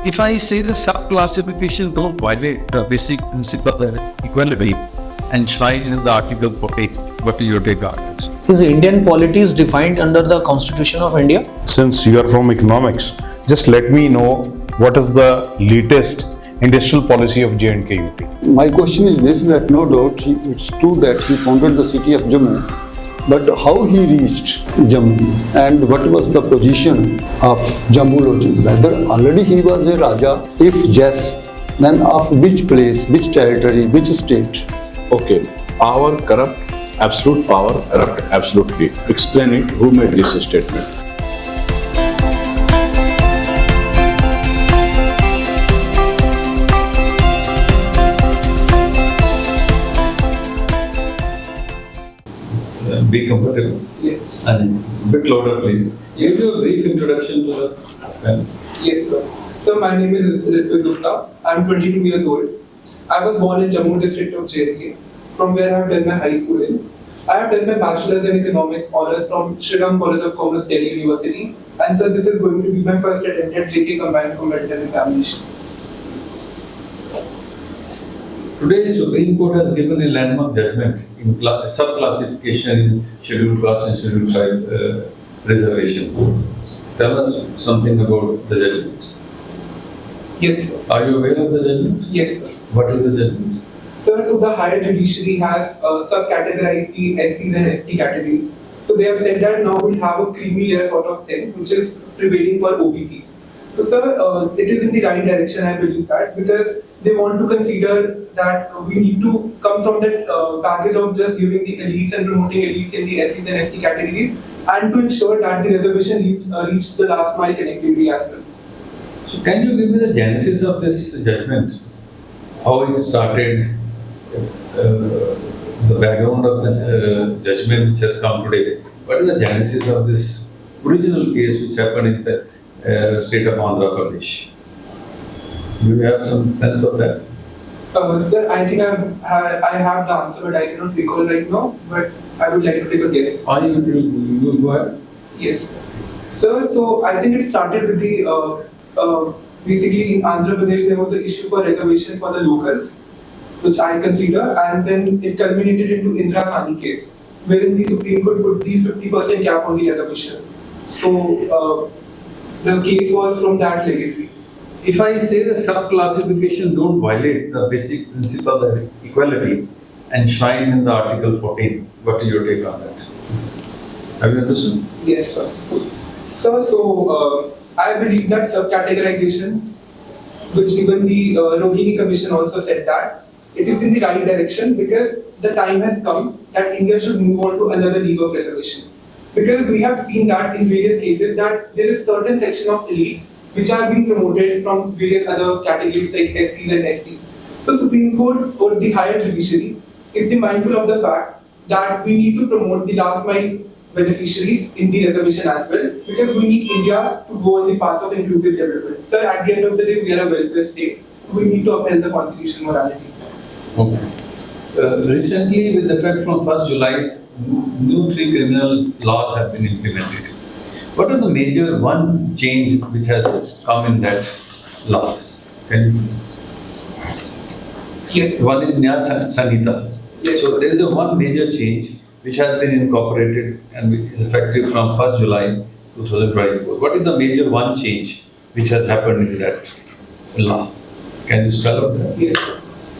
If I say the sub-classification don't violate the basic principle of equality and shine in the Article 14, what is your take on it? Is Indian polity is defined under the Constitution of India? Since you are from economics, just let me know what is the latest industrial policy of J&K UT. My question is this, that no doubt it's true that he founded the city of Jammu, but how he reached Jammu and what was the position of Jammu Lochin? Whether already he was a Raja, if yes, then of which place, which territory, which state? Okay, power corrupt, absolute power corrupt, absolutely. Explain it, who made this statement? Be comfortable. Yes. And a bit louder, please. Give your brief introduction to the panel. Yes, sir. So my name is Ritvik Gupta. I'm 22 years old. I was born in Jammu district of JK, from where I have done my high schooling. I have done my bachelor's in economics honors from Sri Ram College of Commerce, Delhi University. And so this is going to be my first attempt at JK combined competitive examination. Today, Supreme Court has given a landmark judgment in sub-classification in Scheduled Caste and Scheduled Tribe reservation. Tell us something about the judgment. Yes, sir. Are you aware of the judgment? Yes, sir. What is the judgment? Sir, so the higher judiciary has sub-categorized the SCs and ST category. So they have said that now we'll have a creamy layer sort of thing, which is prevailing for OBCs. So, sir, it is in the right direction, I believe that, because they want to consider that we need to come from that package of just giving the elites and promoting elites in the SCs and ST categories, and to ensure that the reservation reach the last mile connectivity as well. So, can you give me the genesis of this judgment? How it started, the background of the judgment which has come today? What is the genesis of this original case which happened in the state of Andhra Pradesh? Do you have some sense of that? Sir, I think I have the answer, but I cannot recall right now. But I would like to take a guess. You go ahead. Yes, sir. So I think it started with the basically in Andhra Pradesh there was an issue for reservation for the locals, which I consider, and then it culminated into Indira Sani case, wherein the Supreme Court put the 50% cap on the reservation. So the case was from that legacy. If I say the sub-classification don't violate the basic principles of equality and shine in the Article 14, what is your take on that? Have you understood? Yes, sir. Sir, so I believe that sub-categorization, which even the Rohini Commission also said that, it is in the right direction because the time has come that India should move on to another league of reservation. Because we have seen that in various cases that there is certain section of elites which are being promoted from various other categories like SCs and STs. So Supreme Court or the higher judiciary is mindful of the fact that we need to promote the last mile beneficiaries in the reservation as well, because we need India to go on the path of inclusive development. Sir, at the end of the day, we are a welfare state, so we need to upheld the constitutional morality. Okay. Recently, with effect from 1st July, new 3 criminal laws have been implemented. What are the major one change which has come in that laws? Can you? Yes. One is Nyaya Sanhita. Yes. So there is a one major change which has been incorporated and which is effective from 1st July 2024. What is the major one change which has happened in that law? Can you spell out that? Yes, sir.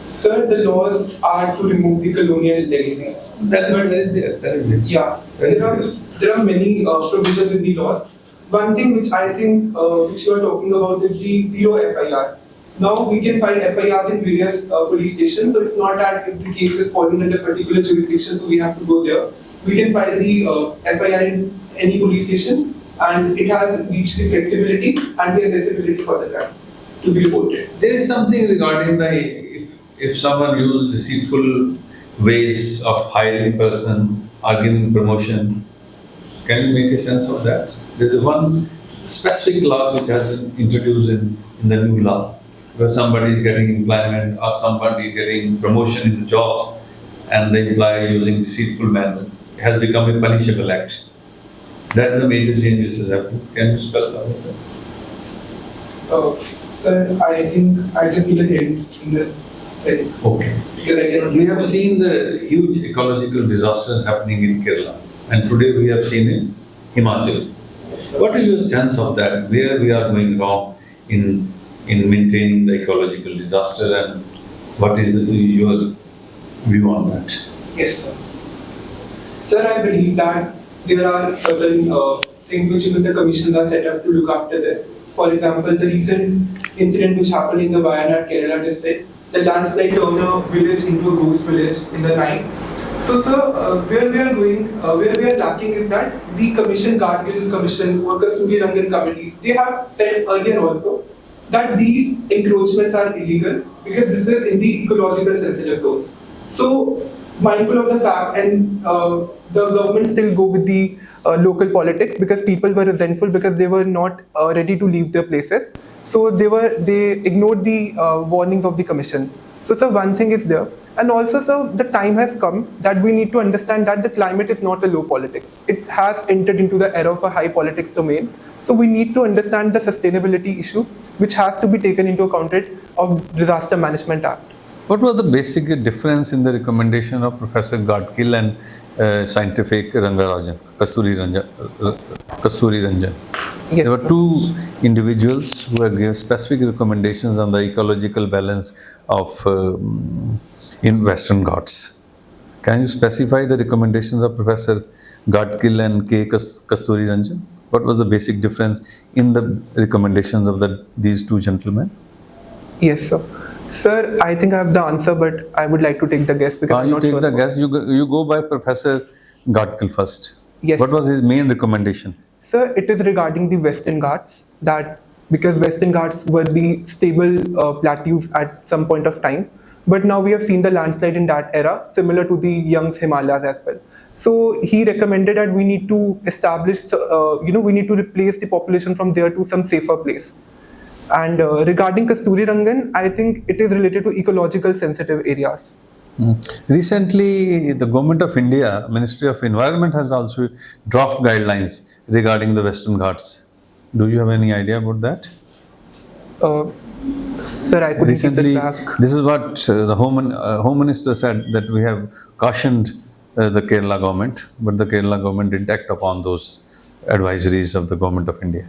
Sir, the laws are to remove the colonial legacy. That is there. That is there. Yeah, there are many provisions in the laws. One thing which I think which you are talking about is the zero FIR. Now we can file FIRs in various police stations, so it's not that if the case is falling under particular jurisdiction, so we have to go there. We can file the FIR in any police station, and it has reached the flexibility and the accessibility for the crime to be reported. There is something regarding the if someone used deceitful ways of hiring person or giving promotion. Can you make a sense of that? There is one specific clause which has been introduced in the new law, where somebody is getting employment or somebody getting promotion in the jobs and the employer using deceitful manner. It has become a punishable act. That is the major change which has happened. Can you spell out that? Sir, I think I just need a hint in this thing. Okay. Because I cannot We have seen the huge ecological disasters happening in Kerala, and today we have seen in Himachal. What is your sense of that? Where we are going wrong in maintaining the ecological disaster, and what is your view on that? Yes, sir. Sir, I believe that there are certain things which even the commissions are set up to look after this. For example, the recent incident which happened in the Wayanad, Kerala district, the landslide turned a village into a ghost village in the night. So, sir, where we are going, where we are lacking is that the commission, Guardian Commission or Kasturi Rangan committees, they have said earlier also that these encroachments are illegal because this is in the ecological sensitive zones. So, mindful of the fact, and the government still go with the local politics because people were resentful because they were not ready to leave their places. So they ignored the warnings of the commission. So sir, one thing is there. And also sir, the time has come that we need to understand that the climate is not a low politics. It has entered into the era of a high politics domain. So we need to understand the sustainability issue which has to be taken into account of Disaster Management Act. What was the basic difference in the recommendation of Professor Gadkil and scientific Kasturi Ranjan? Yes, There were sir. two individuals who had given specific recommendations on the ecological balance of in Western Ghats. Can you specify the recommendations of Professor Gadkil and Kasturi Ranjan? What was the basic difference in the recommendations of these two gentlemen? Yes, sir. Sir, I think I have the answer, but I would like to take the guess because I'm You not take sure. the about guess. You go by Professor Gadkil first. Yes, What sir. was his main recommendation? Sir, it is regarding the Western Ghats, that because Western Ghats were the stable plateaus at some point of time, but now we have seen the landslide in that era, similar to the Young's Himalayas as well. So he recommended that we need to establish, we need to replace the population from there to some safer place. And regarding Kasturi Rangan, I think it is related to ecological sensitive areas. Recently, the Government of India, Ministry of Environment has also draft guidelines regarding the Western Ghats. Do you have any idea about that? Sir, I couldn't keep Recently, that back. this is what the Home Minister said, that we have cautioned the Kerala government, but the Kerala government didn't act upon those advisories of the Government of India.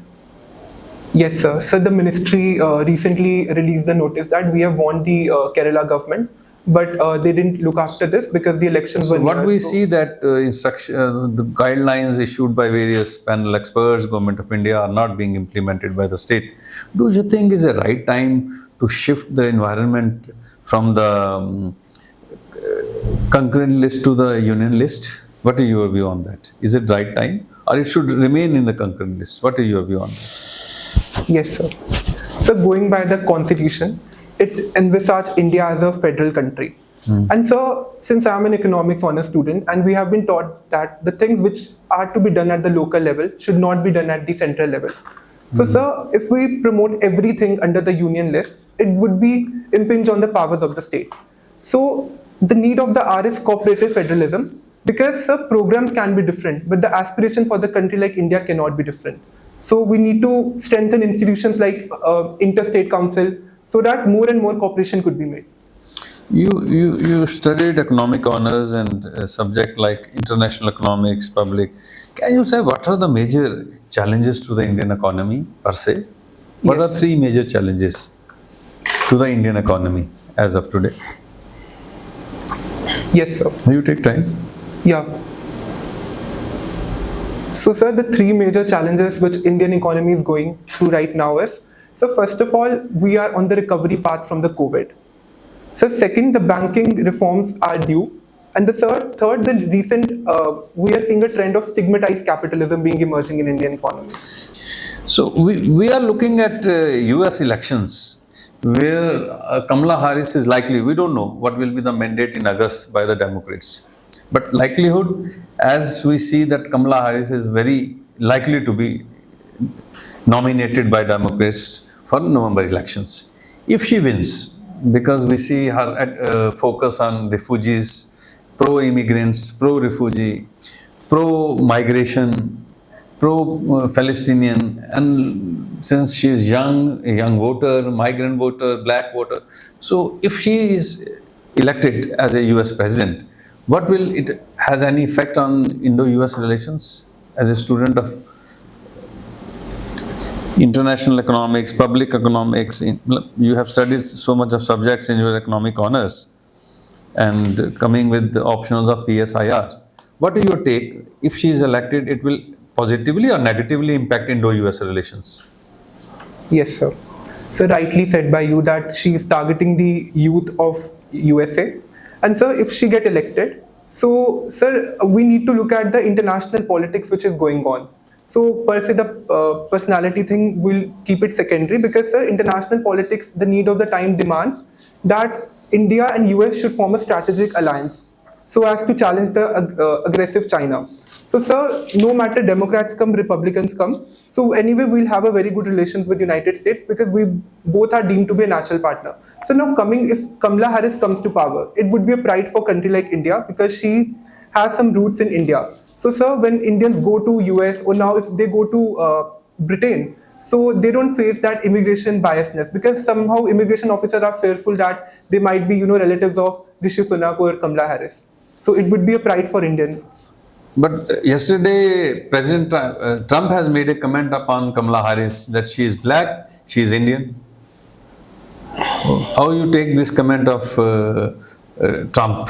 Yes, sir. So the ministry recently released the notice that we have warned the Kerala government, but they didn't look after this because the elections were What near, we so- see that the guidelines issued by various panel experts, Government of India, are not being implemented by the state. Do you think is a right time to shift the environment from the concurrent list to the union list? What is your view on that? Is it right time, or it should remain in the concurrent list? What is your view on that? Yes, sir. So going by the constitution, it envisages India as a federal country. And so, since I'm an economics honors student, and we have been taught that the things which are to be done at the local level should not be done at the central level. So, sir, if we promote everything under the union list, it would be impinge on the powers of the state. So, the need of the hour is cooperative federalism because, sir, programs can be different, but the aspiration for the country like India cannot be different. So, we need to strengthen institutions like interstate council so that more and more cooperation could be made. You studied economic honors and a subject like international economics, public. Can you say what are the major challenges to the Indian economy per se? What Yes. are three major challenges to the Indian economy as of today? Yes, sir. You take time. Yeah. So, sir, the three major challenges which Indian economy is going through right now is, so first of all, we are on the recovery path from the COVID. So second, the banking reforms are due. And the third, the recent, we are seeing a trend of stigmatized capitalism being emerging in Indian economy. So we are looking at US elections where Kamala Harris is likely, we don't know what will be the mandate in August by the Democrats. But likelihood, as we see that Kamala Harris is very likely to be nominated by Democrats for November elections. If she wins, because we see her focus on refugees, pro-immigrants, pro-refugee, pro-migration, pro-Palestinian, and since she is young, a young voter, migrant voter, black voter, so if she is elected as a US president, what will it has any effect on Indo-US relations? As a student of international economics, public economics, you have studied so much of subjects in your economic honors, and coming with the options of PSIR. What do you take? If she is elected, it will positively or negatively impact Indo-US relations? Yes, sir. So rightly said by you that she is targeting the youth of USA. And sir, if she get elected, so sir, we need to look at the international politics which is going on. So per se, the personality thing will keep it secondary because sir, international politics, the need of the time demands that India and US should form a strategic alliance so as to challenge the aggressive China. So sir, no matter Democrats come, Republicans come, so anyway we'll have a very good relations with United States because we both are deemed to be a natural partner. So now if Kamala Harris comes to power, it would be a pride for a country like India because she has some roots in India. So sir, when Indians go to US or now if they go to Britain, so they don't face that immigration biasness because somehow immigration officers are fearful that they might be relatives of Rishi Sunak or Kamala Harris. So it would be a pride for Indians. But yesterday, President Trump has made a comment upon Kamala Harris that she is black, she is Indian. How you take this comment of Trump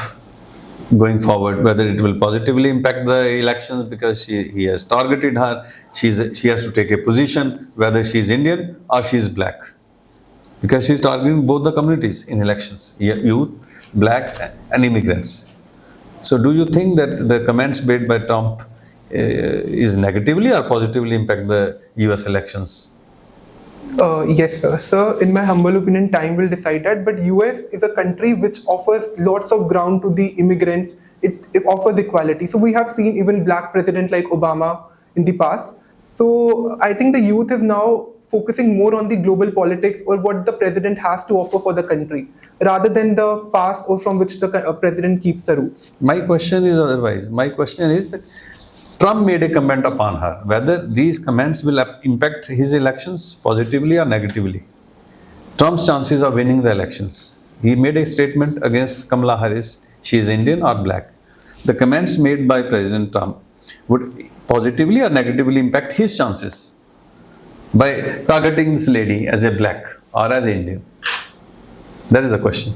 going forward? Whether it will positively impact the elections because he has targeted her, she has to take a position whether she is Indian or she is black, because she is targeting both the communities in elections: youth, black, and immigrants. So do you think that the comments made by Trump is negatively or positively impact the US elections? Yes, sir. So, in my humble opinion, time will decide that. But US is a country which offers lots of ground to the immigrants. It offers equality. So we have seen even black presidents like Obama in the past. So I think the youth is now focusing more on the global politics or what the president has to offer for the country, rather than the past or from which the president keeps the roots. My question is otherwise. My question is that Trump made a comment upon her, whether these comments will impact his elections positively or negatively. Trump's chances of winning the elections. He made a statement against Kamala Harris, she is Indian or black. The comments made by President Trump would positively or negatively impact his chances by targeting this lady as a black or as Indian. That is the question.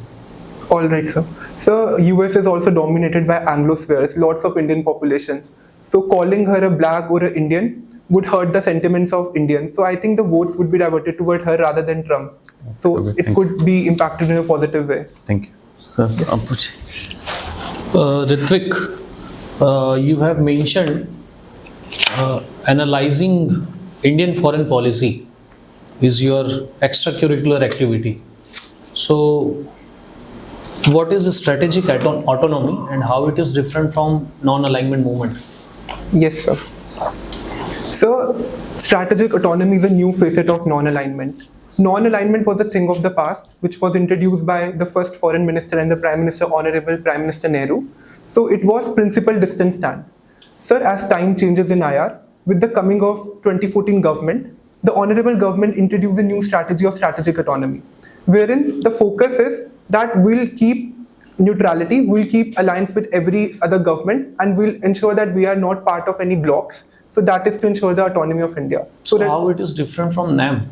All right, sir. So US is also dominated by Anglospheres, lots of Indian population. So calling her a black or an Indian would hurt the sentiments of Indians. So I think the votes would be diverted toward her rather than Trump. So Okay, it could be impacted in a positive way. Thank you. Sir, Ritvik, you have mentioned analyzing Indian foreign policy is your extracurricular activity. So, what is the strategic autonomy and how it is different from non-alignment movement? Yes, sir. So, strategic autonomy is a new facet of non-alignment. Non-alignment was a thing of the past, which was introduced by the first foreign minister and the Prime Minister, Honorable Prime Minister Nehru. So, it was principal distance stand. Sir, as time changes in IR, with the coming of 2014 government, the Honorable government introduced a new strategy of strategic autonomy, wherein the focus is that we'll keep neutrality, we'll keep alliance with every other government, and we'll ensure that we are not part of any blocs. So that is to ensure the autonomy of India. So, that, how it is different from NAM?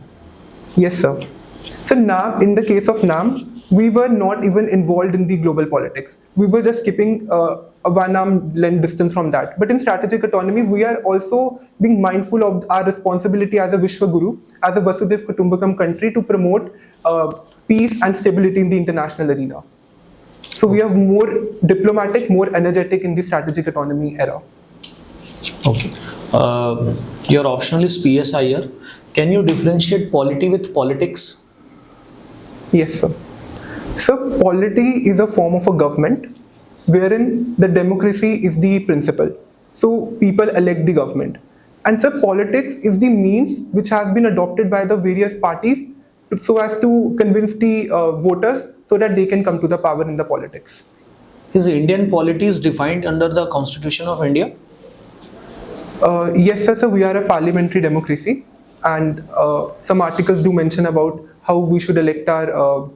yes, sir. So NAM, in the case of NAM, we were not even involved in the global politics. We were just keeping a one-arm length distance from that. But in strategic autonomy, we are also being mindful of our responsibility as a Vishwa Guru, as a Vasudev Kutumbakam country, to promote peace and stability in the international arena. So we are more diplomatic, more energetic in the strategic autonomy era. Okay. Your optional is PSIR. Can you differentiate polity with politics? Yes, sir. So polity is a form of a government wherein the democracy is the principle. So people elect the government. And so politics is the means which has been adopted by the various parties so as to convince the voters so that they can come to the power in the politics. Is Indian polity is defined under the Constitution of India? Yes, sir. So we are a parliamentary democracy, and some articles do mention about how we should elect our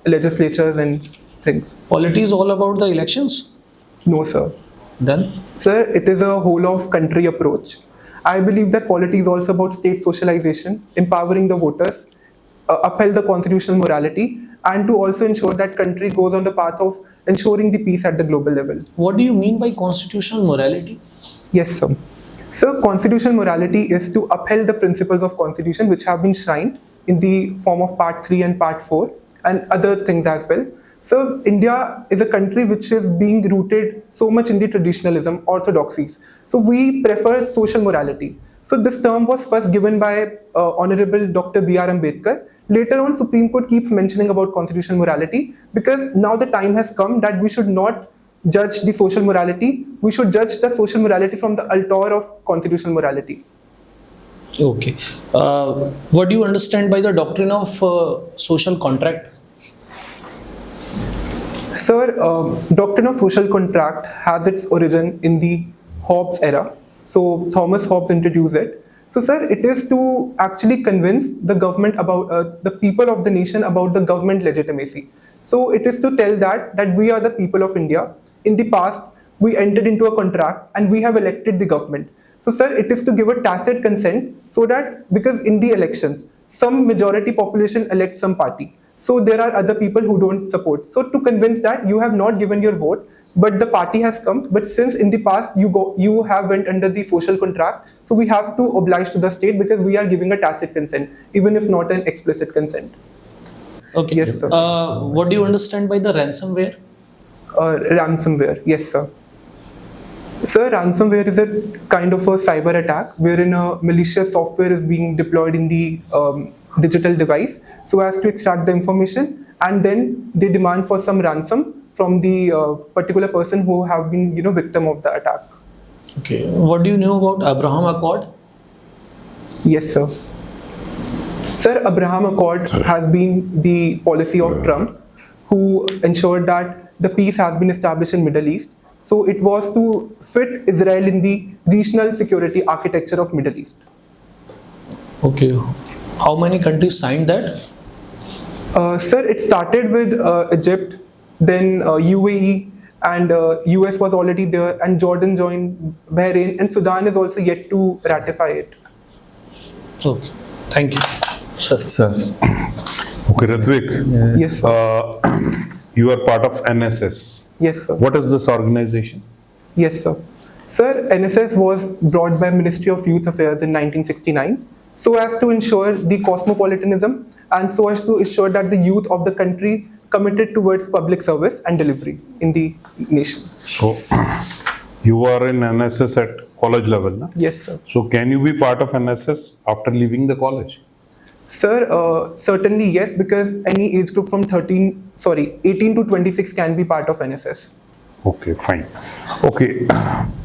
legislatures and things. Polity is all about the elections. No, sir. Then Sir, it is a whole of country approach. I believe that polity is also about state socialization, empowering the voters, upheld the constitutional morality, and to also ensure that country goes on the path of ensuring the peace at the global level. what do you mean by constitutional morality? Yes, sir. So, constitutional morality is to uphold the principles of constitution which have been shrined in the form of Part 3 and Part 4 and other things as well. So, India is a country which is being rooted so much in the traditionalism, orthodoxies. So, we prefer social morality. So, this term was first given by Honorable Dr. B.R. Ambedkar. Later on, Supreme Court keeps mentioning about constitutional morality because now the time has come that we should not judge the social morality. We should judge the social morality from the altar of constitutional morality. Okay. What do you understand by the doctrine of social contract? Sir, doctrine of social contract has its origin in the Hobbes era. So Thomas Hobbes introduced it. So sir, it is to actually convince the government about the people of the nation about the government legitimacy. So it is to tell that we are the people of India. In the past, we entered into a contract and we have elected the government. So sir, it is to give a tacit consent so that because in the elections, some majority population elects some party. So there are other people who don't support. So to convince that you have not given your vote, but the party has come. But since in the past you have went under the social contract, so we have to oblige to the state because we are giving a tacit consent, even if not an explicit consent. Okay. Yes, sir. What do you understand by the ransomware? Ransomware, yes, sir. Sir, ransomware is a kind of a cyber attack wherein a malicious software is being deployed in the digital device so as to extract the information, and then they demand for some ransom from the particular person who have been victim of the attack. Okay. What do you know about Abraham Accord? Yes, sir. Sir, Abraham Accord has been the policy of Trump, who ensured that the peace has been established in Middle East. So it was to fit Israel in the regional security architecture of Middle East. Okay. How many countries signed that? Sir, it started with Egypt, then UAE, and US was already there, and Jordan joined, Bahrain, and Sudan is also yet to ratify it. Okay. Thank you. Sir. Sir. Okay, Ritvik, Yes, sir. you are part of NSS. Yes, sir. What is this organization? Yes, sir. Sir, NSS was brought by Ministry of Youth Affairs in 1969 so as to ensure the cosmopolitanism and so as to ensure that the youth of the country committed towards public service and delivery in the nation. So, you are in NSS at college level, na? Yes, sir. So, can you be part of NSS after leaving the college? Sir, certainly yes, because any age group from 18 to 26 can be part of NSS. Okay, fine. Okay,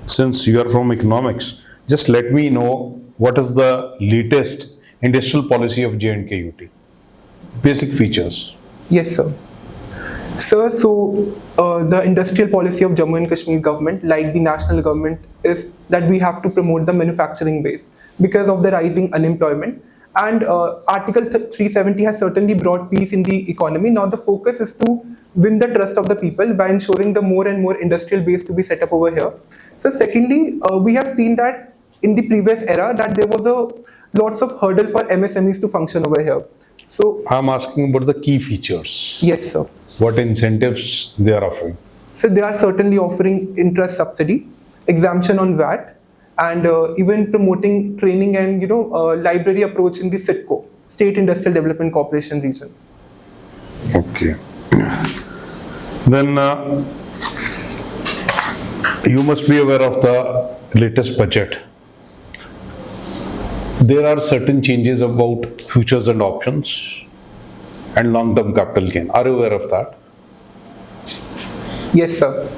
since you are from economics, just let me know what is the latest industrial policy of J&K-UT. Basic features. Yes, sir. Sir, so the industrial policy of Jammu and Kashmir government, like the national government, is that we have to promote the manufacturing base because of the rising unemployment. And Article 370 has certainly brought peace in the economy. Now the focus is to win the trust of the people by ensuring the more and more industrial base to be set up over here. So secondly, we have seen that in the previous era that there was lots of hurdle for MSMEs to function over here. So I'm asking about the key features. yes, sir. What incentives they are offering? So they are certainly offering interest subsidy, exemption on VAT, and even promoting training and library approach in the SITCO, State Industrial Development Corporation region. Okay. Then you must be aware of the latest budget. There are certain changes about futures and options and long-term capital gain. Are you aware of that? Yes, sir.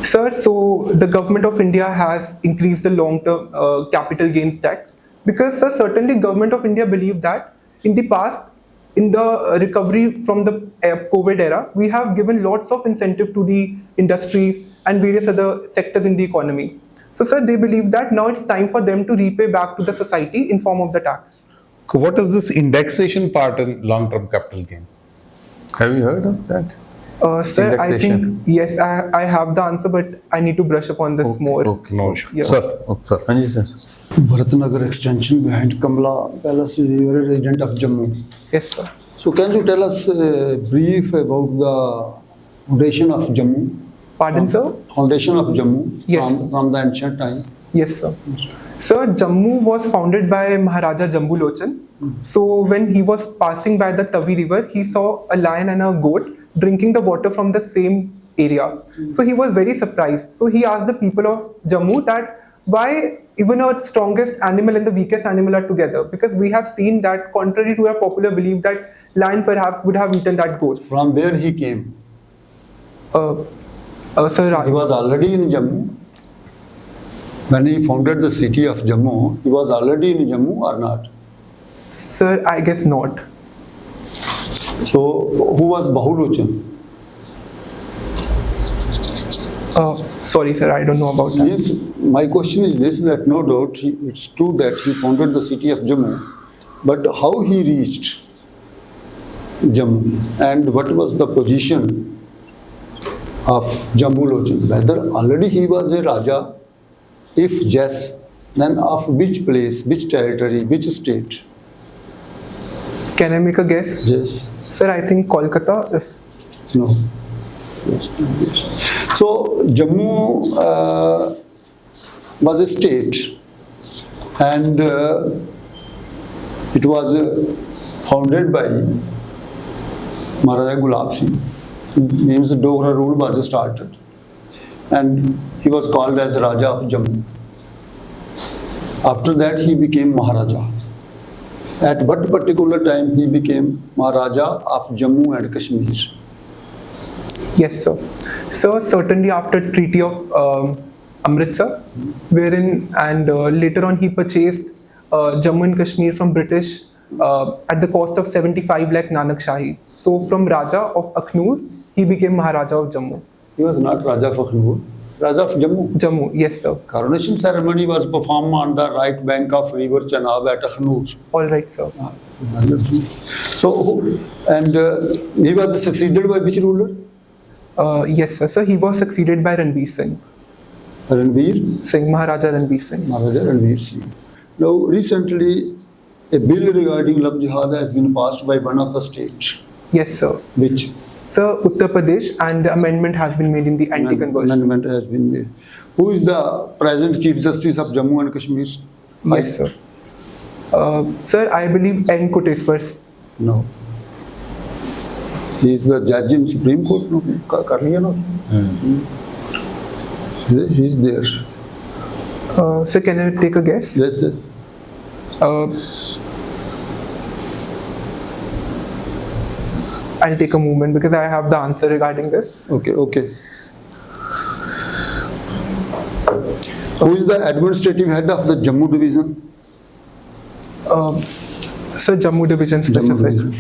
Sir, so the government of India has increased the long-term capital gains tax because, sir, certainly government of India believed that in the past, in the recovery from the COVID era, we have given lots of incentive to the industries and various other sectors in the economy. So, sir, they believe that now it's time for them to repay back to the society in form of the tax. What is this indexation part in long-term capital gain? Have you heard of that? Sir, I Indexation. think, yes, I have the answer, but I need to brush upon this more. Okay. No issue. Yeah. Sir, Sir, Hanji sir. Bharatnagar extension behind Kamla Palace. You are a resident of Jammu. Yes, sir. So can you tell us a brief about the foundation of Jammu? Pardon, sir? Foundation of Jammu Yes. from the ancient time. Yes, sir. Sir, Jammu was founded by Maharaja Jambu Lochan. So when he was passing by the Tavi river, he saw a lion and a goat drinking the water from the same area. So he was very surprised. So he asked the people of Jammu that why even our strongest animal and the weakest animal are together? Because we have seen that contrary to our popular belief that lion perhaps would have eaten that goat. From where he came? Sir, He was already in Jammu. When he founded the city of Jammu, he was already in Jammu or not? sir, I guess not. So who was Bahulochan? Sorry, sir, I don't know about that. Yes, my question is this, that no doubt it's true that he founded the city of Jammu, but how he reached Jammu and what was the position of Jammu Lochan? Whether already he was a Raja, if yes, then of which place, which territory, which state? Can I make a guess? Yes, Sir, I think Kolkata. no. Yes, yes. So Jammu was a state and it was founded by Maharaja Gulab Singh. Means the Dogra rule was started and he was called as Raja of Jammu. After that he became Maharaja. At what particular time he became Maharaja of Jammu and Kashmir? Yes, sir. So certainly after Treaty of Amritsar, wherein and later on he purchased Jammu and Kashmir from British at the cost of 75 lakh Nanak Shahi. So from Raja of Akhnur, he became Maharaja of Jammu. He was not Raja of Akhnur, Raja of Jammu. Jammu, yes, sir. Coronation ceremony was performed on the right bank of river Chenab at Akhnur. All right, sir. So, and he was succeeded by which ruler? Yes, sir. So he was succeeded by Ranveer Singh. Ranveer Singh, Maharaja Ranveer Singh. Maharaja Ranveer Singh. Now, recently, a bill regarding love jihad has been passed by one of the states. Yes, sir. Which Sir, Uttar Pradesh, and the amendment has been made in the anti-conversion. amendment has been made. Who is the present Chief Justice of Jammu and Kashmir? Yes, sir. Sir, I believe N. Koteswar. No. He is the judge in Supreme Court. No, kar liya na. He is there. Sir, can I take a guess? Yes, yes. I'll take a moment because I have the answer regarding this. Okay, okay. Who is the administrative head of the Jammu division? Sir, Jammu Division Jammu specific. division.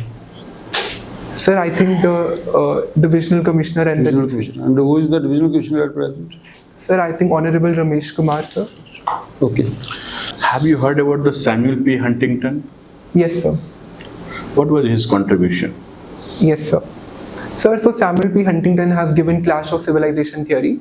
Sir, I think the Divisional Commissioner and Divisional the... Commissioner. And who is the divisional commissioner at present? Sir, I think Honorable Ramesh Kumar, sir. Okay. Have you heard about the Samuel P. Huntington? Yes, sir. What was his contribution? Yes, sir. Sir, so Samuel P. Huntington has given Clash of Civilization theory,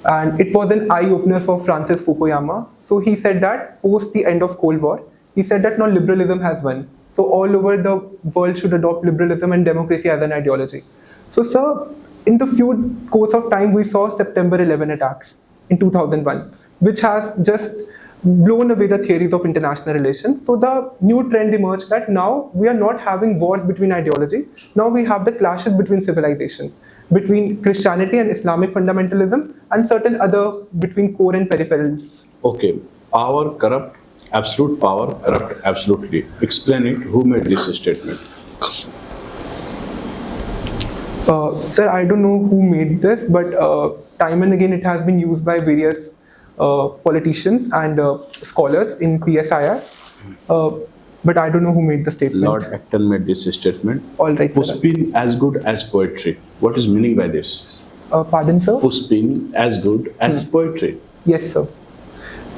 and it was an eye-opener for Francis Fukuyama. So he said that post the end of Cold War, he said that now liberalism has won. So all over the world should adopt liberalism and democracy as an ideology. So, sir, in the few course of time, we saw September 11 attacks in 2001, which has just blown away the theories of international relations. So the new trend emerged that now we are not having wars between ideology. Now we have the clashes between civilizations, between Christianity and Islamic fundamentalism, and certain other between core and peripherals. Okay, power corrupt, absolute power corrupt absolutely. Explain it. Who made this statement? Sir, I don't know who made this, but time and again it has been used by various politicians and scholars in PSIR. But I don't know who made the statement. Lord Acton made this statement. All right, sir. Puspin as good as poetry. What is meaning by this? Pardon, sir? Puspin as good as poetry. Yes, sir.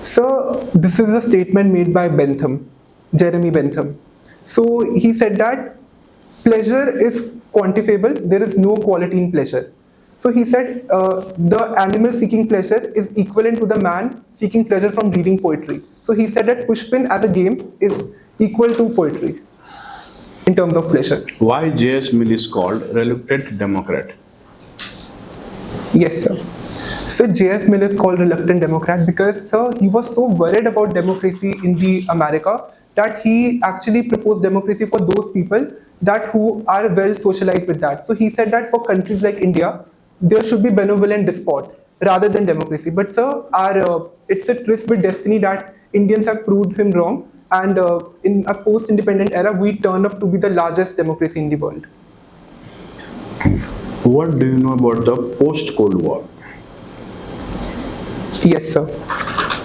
So this is a statement made by Bentham, Jeremy Bentham. So he said that pleasure is quantifiable, there is no quality in pleasure. So he said the animal seeking pleasure is equivalent to the man seeking pleasure from reading poetry. So he said that pushpin as a game is equal to poetry in terms of pleasure. Why J.S. Mill is called reluctant Democrat? Yes, sir. So J.S. Mill is called reluctant Democrat because, sir, he was so worried about democracy in the America that he actually proposed democracy for those people that who are well socialized with that. So he said that for countries like India, there should be benevolent despot rather than democracy. But sir, it's a twist with destiny that Indians have proved him wrong, and in a post-independent era, we turned up to be the largest democracy in the world. What do you know about the post-Cold War? Yes, sir.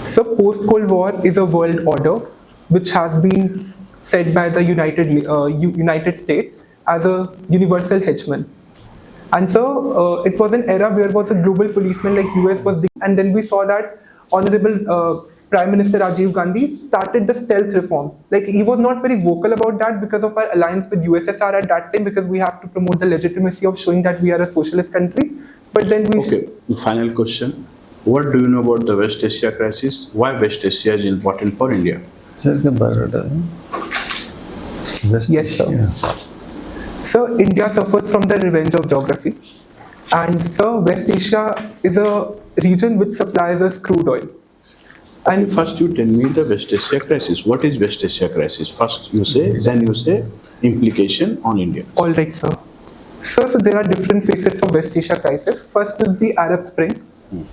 So post-Cold War is a world order which has been set by the United States as a universal hegemon. And so it was an era where was a global policeman like US was, and then we saw that Honorable Prime Minister Rajiv Gandhi started the stealth reform. Like he was not very vocal about that because of our alliance with USSR at that time, because we have to promote the legitimacy of showing that we are a socialist country. But then we Okay, the final question. What do you know about the West Asia crisis? Why West Asia is important for India? Yes, sir. So India suffers from the revenge of geography, and so West Asia is a region which supplies us crude oil. And first you tell me the West Asia crisis. What is West Asia crisis? First you say, then you say implication on India. All right, sir. So there are different facets of West Asia crisis. First is the Arab Spring,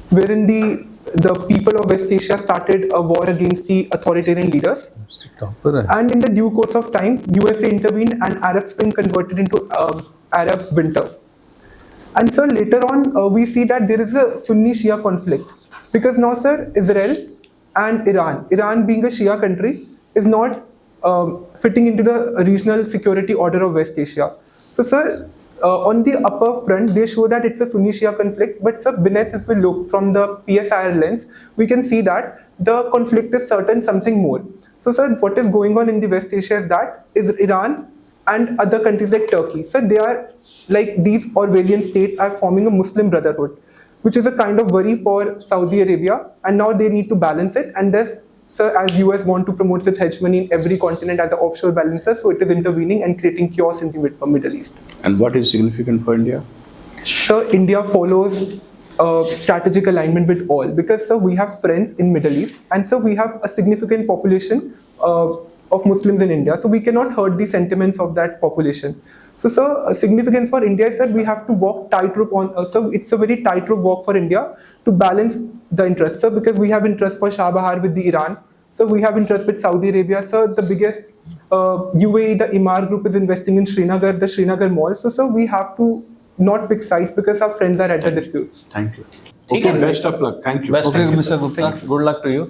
wherein the people of West Asia started a war against the authoritarian leaders. And in the due course of time, USA intervened and Arab Spring converted into Arab Winter. And so later on, we see that there is a Sunni-Shia conflict. Because now, sir, Israel and Iran being a Shia country, is not fitting into the regional security order of West Asia. So, sir, on the upper front, they show that it's a Sunni-Shia conflict, but sir, beneath, if we look from the PSIR lens, we can see that the conflict is certain something more. So, sir, what is going on in the West Asia is Iran and other countries like Turkey. So, they are like these Orwellian states are forming a Muslim brotherhood, which is a kind of worry for Saudi Arabia, and now they need to balance it. And thus, sir, as US want to promote its hegemony in every continent as an offshore balancer, so it is intervening and creating chaos in the Middle East. And what is significant for India? So India follows strategic alignment with all, because sir, we have friends in Middle East, and so we have a significant population of Muslims in India, so we cannot hurt the sentiments of that population. So, sir, significance for India is that we have to walk tightrope on. So, it's a very tightrope walk for India to balance the interests. So, because we have interest for Shah Bahar with the Iran. So, we have interest with Saudi Arabia. So, the biggest UAE, the Imar Group is investing in Srinagar, the Srinagar Mall. So, we have to not pick sides because our friends are at the disputes. Thank you. Okay, Okay, best of luck. Thank you. Best Okay, of luck. Mr. Gupta, good luck to you.